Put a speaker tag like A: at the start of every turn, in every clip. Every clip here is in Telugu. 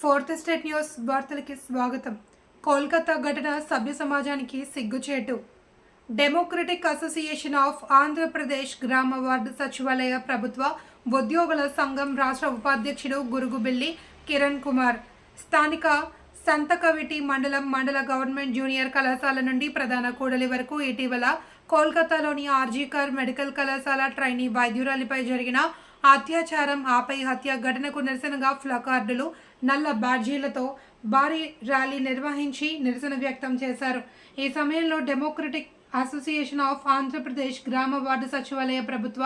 A: ఫోర్త్ స్టేట్ న్యూస్ వార్తలకి స్వాగతం. కోల్కతా ఘటన సభ్య సమాజానికి సిగ్గుచేటు. డెమోక్రటిక్ అసోసియేషన్ ఆఫ్ ఆంధ్రప్రదేశ్ గ్రామ వార్డు సచివాలయ ప్రభుత్వ ఉద్యోగుల సంఘం రాష్ట్ర ఉపాధ్యక్షుడు గురుగుబెల్లి కిరణ్ కుమార్ స్థానిక సంతకవిటి మండల గవర్నమెంట్ జూనియర్ కళాశాల నుండి ప్రధాన కూడలి వరకు ఇటీవల కోల్కతాలోని ఆర్జీకర్ మెడికల్ కళాశాల ట్రైనీ వైద్యురాలిపై జరిగిన అత్యాచారం ఆపై హత్య ఘటనకు నిరసనగా ప్లకార్డులు, నల్ల బ్యాడ్జీలతో భారీ ర్యాలీ నిర్వహించి నిరసన వ్యక్తం చేశారు. ఈ సమయంలో డెమోక్రటిక్ అసోసియేషన్ ఆఫ్ ఆంధ్రప్రదేశ్ గ్రామ వార్డు సచివాలయ ప్రభుత్వ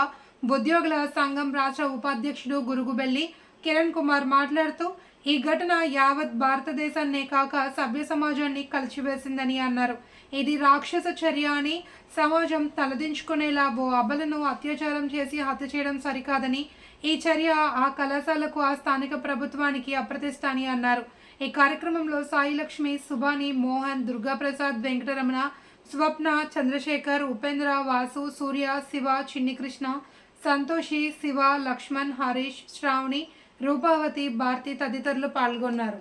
A: ఉద్యోగుల సంఘం రాష్ట్ర ఉపాధ్యక్షుడు గురుగుబెల్లి కిరణ్ కుమార్ మాట్లాడుతూ, ఈ ఘటన యావత్ భారతదేశాన్నే కాక సభ్య సమాజాన్ని కలిచివేసిందని అన్నారు. ఇది రాక్షస చర్య అని, సమాజం తలదించుకునేలా ఓ అబలను అత్యాచారం చేసి హత్య చేయడం సరికాదని, ఈ చర్య ఆ కళాశాలకు, ఆ స్థానిక ప్రభుత్వానికి అప్రతిష్ట అని అన్నారు. ఈ కార్యక్రమంలో సాయిలక్ష్మి, సుభాని, మోహన్, దుర్గాప్రసాద్, వెంకటరమణ, స్వప్న, చంద్రశేఖర్, ఉపేంద్ర, వాసు, సూర్య, శివ, చిన్నికృష్ణ, సంతోషి, శివ, లక్ష్మణ్, హరీష్, శ్రావణి, రూపావతి, భారతి తదితరులు పాల్గొన్నారు.